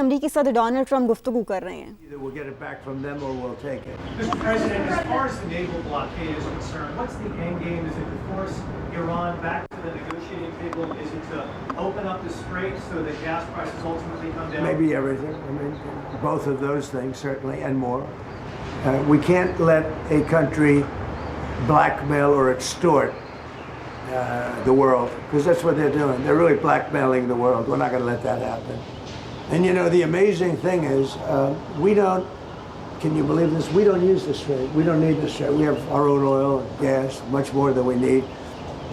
अमरीकी सदर Donald Trump गुफ्तगू कर रहे हैं। Either we'll get it back from them or we'll take it. Mr. President, as far as the naval blockade is concerned, what's the end game? Is it to force Iran back to the negotiating table? Is it to open up the strait so that gas prices ultimately come down? Maybe everything. I mean, both of those things, certainly, and more. We can't let a country blackmail or extort the world, because that's what they're doing. They're really blackmailing the world. We're not going to let that happen. And you know, the amazing thing is, we don't, can you believe this? We don't use the strait. We don't need the strait. We have our own oil and gas, much more than we need.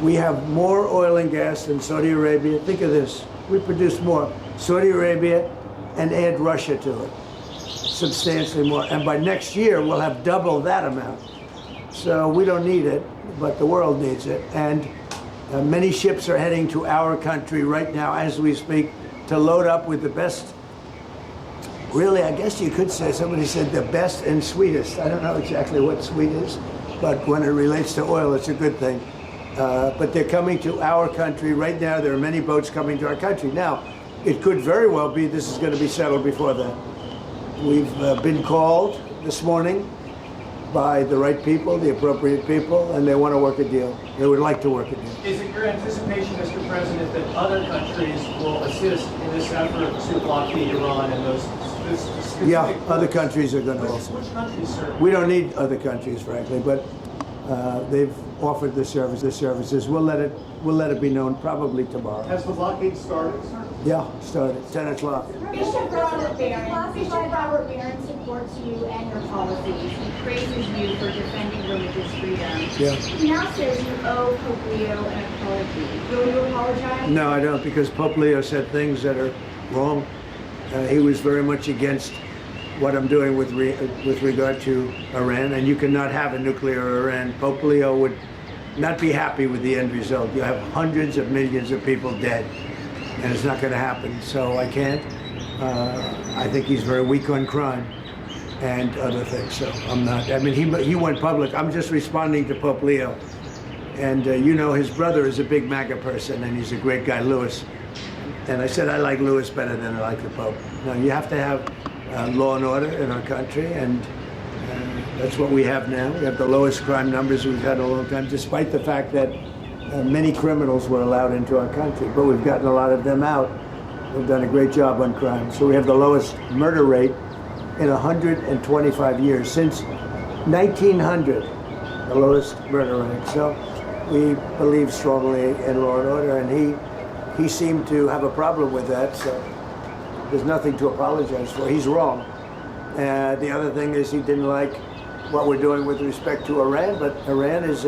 We have more oil and gas than Saudi Arabia. Think of this. We produce more. Saudi Arabia, and add Russia to it. Substantially more. And by next year, we'll have double that amount. So we don't need it, but the world needs it. And many ships are heading to our country right now as we speak to load up with the best. Really, I guess you could say, somebody said the best and sweetest. I don't know exactly what sweet is, but when it relates to oil, it's a good thing. But they're coming to our country right now. There are many boats coming to our country. Now, it could very well be this is going to be settled before then. We've been called this morning by the right people, the appropriate people, and they want to work a deal. They would like to work a deal. Is it your anticipation, Mr. President, that other countries will assist in this effort to blockade Iran and those specific... Yeah, other countries are going to also. Which countries, sir? We don't need other countries, frankly, but they've offered the services. We'll let it be known probably tomorrow. Has the blockade started, sir? Yeah, started 10 o'clock. Bishop Robert Barron supports you and your policies. He praises you for defending religious freedom. Yeah. He now says you owe Pope Leo an apology. Will you apologize? No, I don't, because Pope Leo said things that are wrong. He was very much against what I'm doing with regard to Iran, and you cannot have a nuclear Iran. Pope Leo would not be happy with the end result. You have hundreds of millions of people dead, and it's not going to happen. So I can't. I think he's very weak on crime and other things. So I'm not. I mean, he went public. I'm just responding to Pope Leo, and you know, his brother is a big MAGA person, and he's a great guy, Louis. And I said I like Louis better than I like the Pope. Now you have to have law and order in our country, and that's what we have now. We have the lowest crime numbers we've had in a long time, despite the fact that many criminals were allowed into our country, but we've gotten a lot of them out. We've done a great job on crime. So we have the lowest murder rate in 125 years, since 1900, the lowest murder rate. So we believe strongly in law and order, and he seemed to have a problem with that, so there's nothing to apologize for. He's wrong. The other thing is he didn't like what we're doing with respect to Iran, but Iran is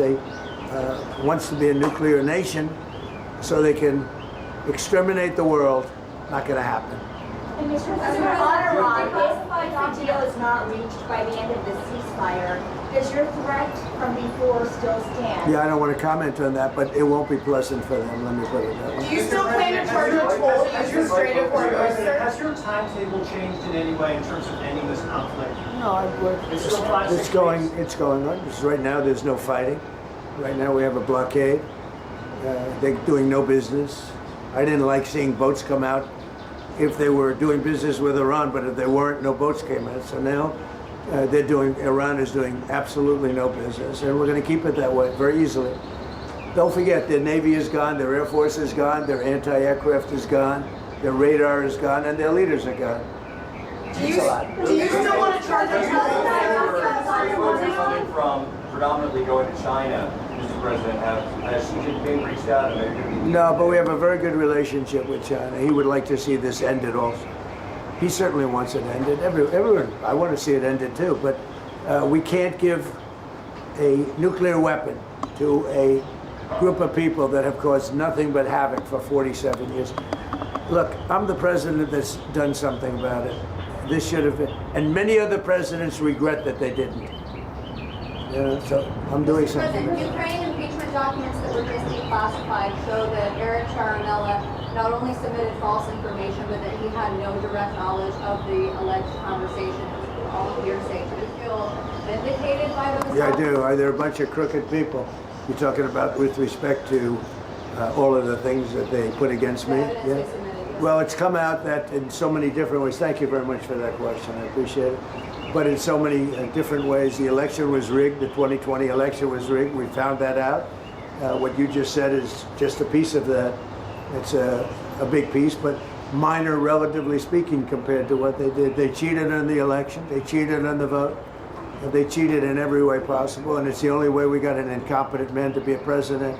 wants to be a nuclear nation so they can exterminate the world. Not going to happen. And Mr. President, on Iran, if the deal is not reached by the end of the ceasefire, does your threat from before still stand? Yeah, I don't want to comment on that, but it won't be pleasant for them, let me put it that way. Do you still plan to charge a toll to use the Strait of Hormuz, sir? Has your timetable changed in any way in terms of ending this conflict? No, it's going on. Just right now, there's no fighting. Right now, we have a blockade. They're doing no business. I didn't like seeing boats come out if they were doing business with Iran, but if they weren't, no boats came out. So now Iran is doing absolutely no business, and we're going to keep it that way very easily. Don't forget, their Navy is gone, their Air Force is gone, their anti-aircraft is gone, their radar is gone, and their leaders are gone. Do you still want to charge a toll? Coming from predominantly going to China, Mr. President, has Xi Jinping reached out and maybe... No, but we have a very good relationship with China. He would like to see this ended also. He certainly wants it ended. Everyone, I want to see it ended too, but we can't give a nuclear weapon to a group of people that have caused nothing but havoc for 47 years. Look, I'm the president that's done something about it. This should have been, and many other presidents regret that they didn't. So I'm doing something. Ukraine impeachment documents that were just declassified show that Eric Charinella not only submitted false information, but that he had no direct knowledge of the alleged conversation. It was all hearsay. Do you feel vindicated by those? Yeah, I do. They're a bunch of crooked people. You're talking about with respect to all of the things that they put against me? The evidence they submitted, Well, it's come out that in so many different ways. Thank you very much for that question. I appreciate it. But in so many different ways, the election was rigged. The 2020 election was rigged. We found that out. What you just said is just a piece of that. It's a big piece, but minor, relatively speaking, compared to what they did. They cheated on the election. They cheated on the vote. They cheated in every way possible, and it's the only way we got an incompetent man to be a president.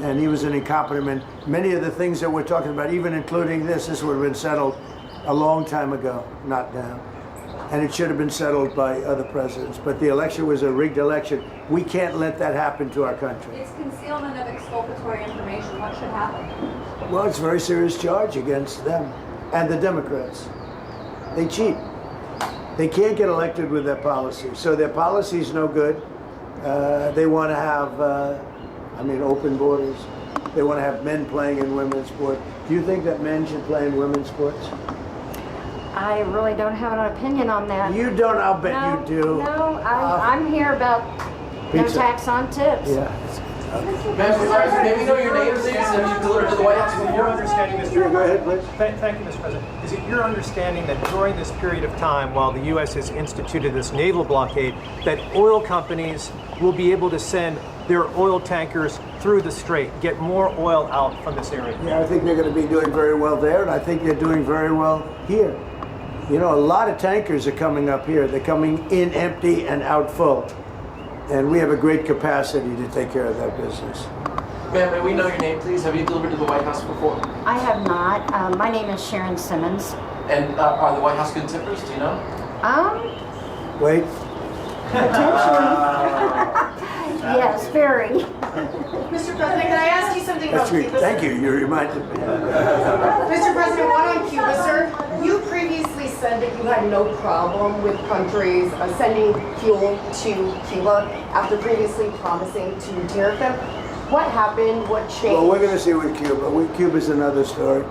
And he was an incompetent man. Many of the things that we're talking about, even including this would have been settled a long time ago, not now. And it should have been settled by other presidents. But the election was a rigged election. We can't let that happen to our country. It's concealment of exculpatory information. What should happen? Well, it's a very serious charge against them and the Democrats. They cheat. They can't get elected with their policy. So their policy is no good. They want to have, open borders. They want to have men playing in women's sport. Do you think that men should play in women's sports? I really don't have an opinion on that. You don't, I'll bet No, you do. No, I'm here about no Pizza. tax on tips. Yeah. May we know your name, please? Have you delivered to the White House Is it your before? understanding, Mr. Sure, go ahead, please. Thank you, Mr. President. Is it your understanding that during this period of time, while the U.S. has instituted this naval blockade, that oil companies will be able to send their oil tankers through the strait, get more oil out from this area? Yeah, I think they're going to be doing very well there, and I think they're doing very well here. You know, a lot of tankers are coming up here. They're coming in empty and out full. And we have a great capacity to take care of that business. Ma'am, may we know your name, please? Have you delivered to the White House before? I have not. My name is Sharon Simmons. And are the White House good tippers? Do you know? Wait. Yes, very. Mr. President, can I ask you something That's about great. Cuba? Thank you. You reminded me. Mr. President, one on Cuba, sir. You previously said that you had no problem with countries sending fuel to Cuba after previously promising to tariff them. What happened? What changed? Well, we're going to see with Cuba. Cuba's another story.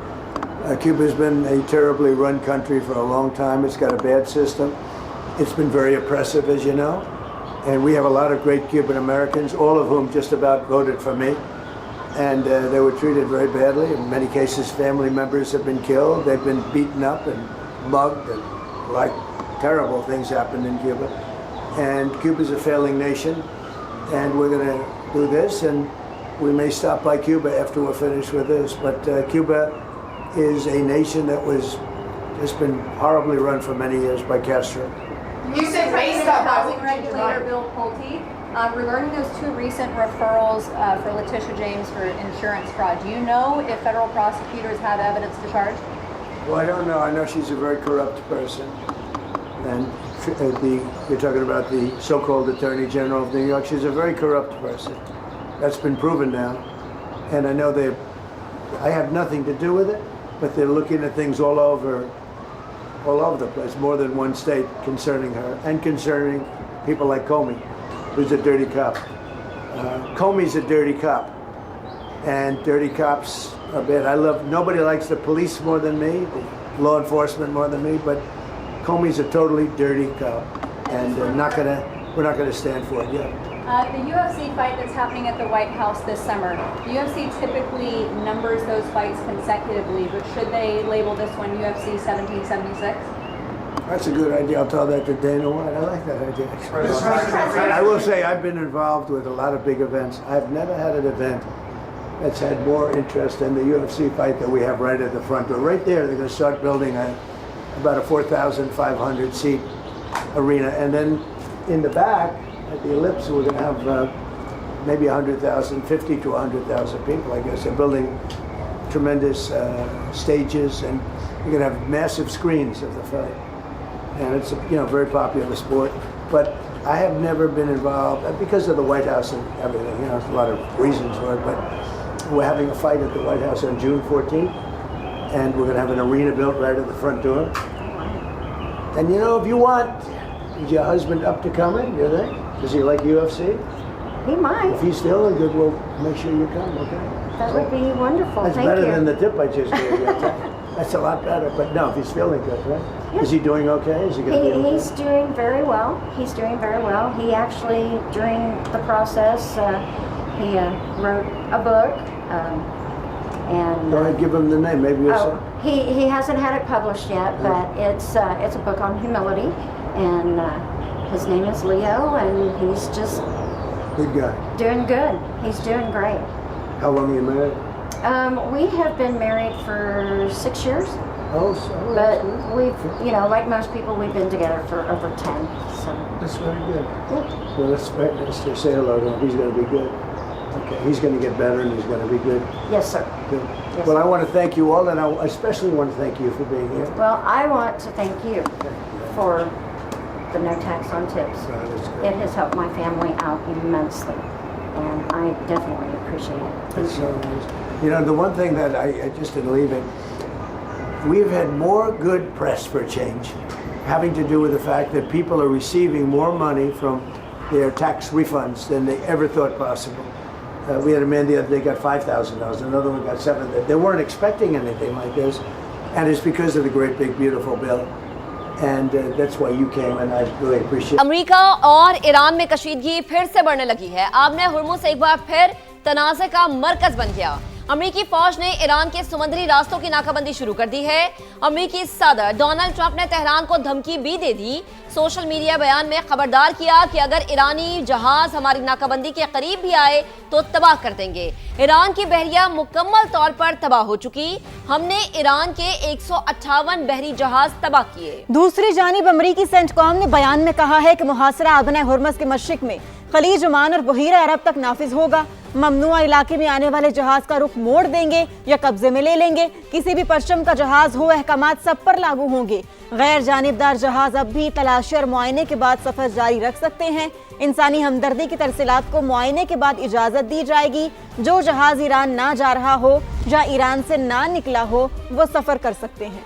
Cuba's been a terribly run country for a long time. It's got a bad system. It's been very oppressive, as you know. And we have a lot of great Cuban Americans, all of whom just about voted for me. And they were treated very badly. In many cases, family members have been killed. They've been beaten up and mugged, and terrible things happened in Cuba. And Cuba's a failing nation. And we're going to do this, and we may stop by Cuba after we're finished with this. But Cuba is a nation that was just been horribly run for many years by Castro. You said based on Housing regulator Bill Pulte, regarding those two recent referrals for Letitia James for insurance fraud, do you know if federal prosecutors have evidence to charge? Well, I don't know. I know she's a very corrupt person. And you're talking about the so-called Attorney General of New York. She's a very corrupt person. That's been proven now. And I know I have nothing to do with it, but they're looking at things all over the place, more than one state concerning her, and concerning people like Comey, who's a dirty cop. Comey's a dirty cop, and dirty cops are bad. Nobody likes the police more than me, the law enforcement more than me, but Comey's a totally dirty cop, and we're not gonna stand for it yet. The UFC fight that's happening at the White House this summer, the UFC typically numbers those fights consecutively, but should they label this one UFC 1776? That's a good idea. I'll tell that to Dana White. I like that idea. I will say I've been involved with a lot of big events. I've never had an event that's had more interest in the UFC fight that we have right at the front door. Right there, they're going to start building about a 4,500 seat arena, and then in the back at the Ellipse, we're going to have maybe 100,000, 50 to 100,000 people, I guess. They're building tremendous stages, and you're going to have massive screens of the fight. And it's a very popular sport. But I have never been involved, because of the White House and everything, there's a lot of reasons for it, but we're having a fight at the White House on June 14th, and we're going to have an arena built right at the front door. And if you want, is your husband up to coming, do you think? Does he like UFC? He might. If he's feeling good, we'll make sure you come, okay? That would be wonderful. That's Thank better you. than the tip I just gave you. That's a lot better. But no, if he's feeling good, right? Yeah. Is he doing okay? Is he going to be okay? He's doing very well. He's doing very well. He actually, during the process, he wrote a book. And Go ahead, give him the name. Maybe you'll say. he hasn't had it published yet, but it's a book on humility, and his name is Leo, and he's just Good guy. doing good. He's doing great. How long are you married? We have been married for 6 years, Oh, so but that's good. we've, you know, like most people, we've been together for over 10. So That's very good. Well, let's say hello to him. He's going to be good. Okay, he's going to get better and he's going to be good. yes, sir. Good. Yes, Well, I sir. want to thank you all, and I especially want to thank you for being here. Well, I want to thank you for the no tax on tips. That's good. It has helped my family out immensely, and I definitely appreciate it. Thank It's you. so nice. You know, the one thing that I just in leaving, we've had more good press for a change, having to do with the fact that people are receiving more money from their tax refunds than they ever thought possible. We had a man the other day got $5,000, another one got $7,000. They weren't expecting anything like this, and it's because of the great big beautiful bill. And that's why you came, and I really appreciate it. America और Iran में कशीदगी फिर से बढ़ने लगी है। आबने Hormuz एक बार फिर तनाज़े का मरकज बन गया। अमेरिकी फौज ने ईरान के समुद्री रास्तों की नाकाबंदी शुरू कर दी है। अमेरिकी सदर डोनाल्ड ट्रंप ने तेहरान को धमकी भी दे दी। सोशल मीडिया बयान में खबरदार किया कि अगर ईरानी जहाज हमारी नाकाबंदी के करीब भी आए तो तबाह कर देंगे। ईरान की बहरिया मुकम्मल तौर पर तबाह हो चुकी। हमने ईरान के 158 बहरी जहाज तबाह किए। दूसरी जानिब अमरीकी सेंटकॉम ने बयान में कहा है कि मुहासरा आबना हुर्मुज़ के मशरिक में खलीज ओमान और बहीरा अरब तक नाफिज होगा। ममनुआ इलाके में आने वाले जहाज का रुख मोड़ देंगे या कब्जे में ले लेंगे। किसी भी परचम का जहाज हो, अहकामात सब पर लागू होंगे। गैर जानिबदार जहाज अब भी तलाशी और मुआयने के बाद सफर जारी रख सकते हैं। इंसानी हमदर्दी की तरसीलात को मुआयने के बाद इजाजत दी जाएगी। जो जहाज ईरान ना जा रहा हो या ईरान से ना निकला हो, वो सफर कर सकते हैं।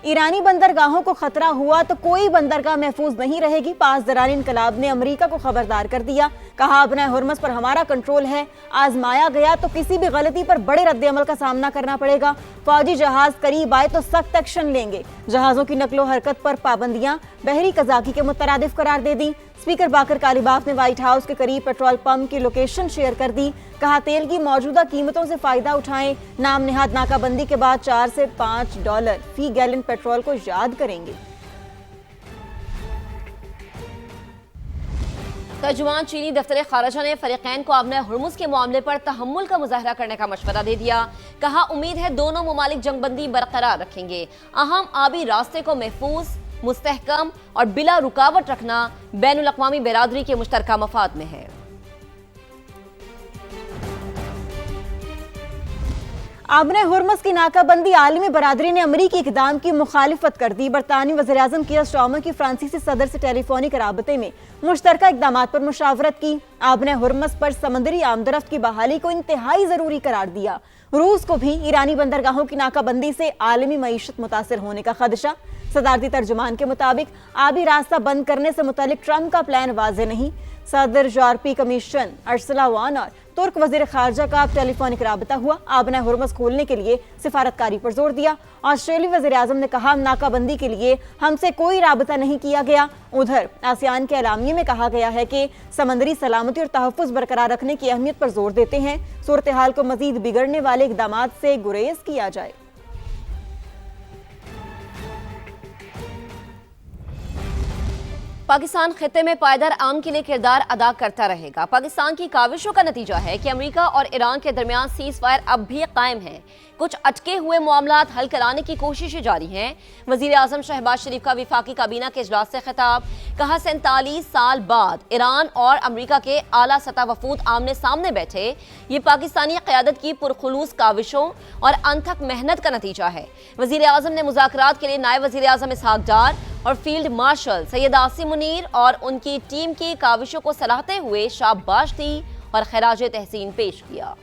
ईरानी बंदरगाहों को खतरा हुआ तो कोई बंदरगाह महफूज नहीं रहेगी। पासदारान इनकलाब ने अमेरिका को खबरदार कर दिया। कहा अपना हुर्मुज़ पर हमारा कंट्रोल है, आजमाया गया तो किसी भी गलती पर बड़े रद्द-ए-अमल का सामना करना पड़ेगा। फौजी जहाज करीब आए तो सख्त एक्शन लेंगे। जहाज़ों की नकलो हरकत पर पाबंदियां बहरी कज़ाकी के मुतरादिफ करार दे दी। स्पीकर बाकर कालीबाफ ने व्हाइट हाउस के करीब पेट्रोल पंप की लोकेशन शेयर कर दी। कहा तेल की मौजूदा कीमतों से फायदा उठाएं। नाम निहाद नाकाबंदी के बाद $4 से $5 फी गैलन पेट्रोल को याद करेंगे। तर्जुमान चीनी दफ्तर खारजा ने फरीकैन को आबना हुर्मुज़ के मामले पर तहम्मुल का मुजाहरा करने का मशवरा दे दिया। कहा उम्मीद है दोनों ममालिक जंगबंदी बरकरार रखेंगे। अहम आबी रास्ते को महफूज, मुस्तहकम और बिला रुकावट रखना बैनुल अक़वामी बिरादरी के मुश्तरका मफाद में है। आबना हुर्मुज़ की नाकाबंदी आलमी बरादरी ने अमरीकी इक़दाम की मुखालिफत कर दी। बरतानी वज़ीर-ए-आज़म कियर स्टार्मर की फ्रांसीसी सदर से टेलीफोनिक राबते में मुश्तरका इक़दामात पर मुशावरत की। आबना हुर्मुज़ पर समंदरी आमदरफ्त की बहाली को इंतहाई ज़रूरी करार दिया। रूस को भी ईरानी बंदरगाहों की नाकाबंदी से आलमी मईशत मुतासिर होने का खदशा। सदारती तर्जुमान के मुताबिक आबी रास्ता बंद करने से मुतालिक ट्रंप का प्लान वाज़े नहीं। सदर यूरोपीय कमीशन अर्सला वान और तुर्क वजीर खारजा का टेलीफोनिक राबता हुआ। आबना हुर्मुज़ खोलने के लिए सिफारतकारी पर जोर दिया। ऑस्ट्रेलियाई वज़ीर-ए-आज़म ने कहा नाकाबंदी के लिए हमसे कोई राबता नहीं किया गया। उधर आसियान के एलामिये में कहा गया है कि समंदरी सलामती और तहफ़्फ़ुज़ बरकरार रखने की अहमियत पर जोर देते हैं। सूरत हाल को मज़ीद बिगड़ने वाले इक़दामात से गुरेज किया जाए। पाकिस्तान खित्ते में पायदार अमन के लिए किरदार अदा करता रहेगा। पाकिस्तान की काविशों का नतीजा है कि अमेरिका और ईरान के दरमियान सीज़ फायर अब भी कायम है। कुछ अटके हुए मामलात हल कराने की कोशिशें जारी हैं। वज़ीर-ए-आज़म शहबाज शरीफ का वफाकी काबीना के इजलास से खिताब। कहा 47 साल बाद ईरान और अमेरिका के आला सतह वफूद आमने सामने बैठे। ये पाकिस्तानी क़यादत की पुरखुलूस काविशों और अनथक मेहनत का नतीजा है। वज़ीर-ए-आज़म ने मुज़ाकरात के लिए नायब वज़ीर-ए-आज़म इसहाक डार और फील्ड मार्शल सैयद आसिम मुनीर और उनकी टीम की काविशों को सराहते हुए शाबाश दी और खराज तहसीन पेश किया।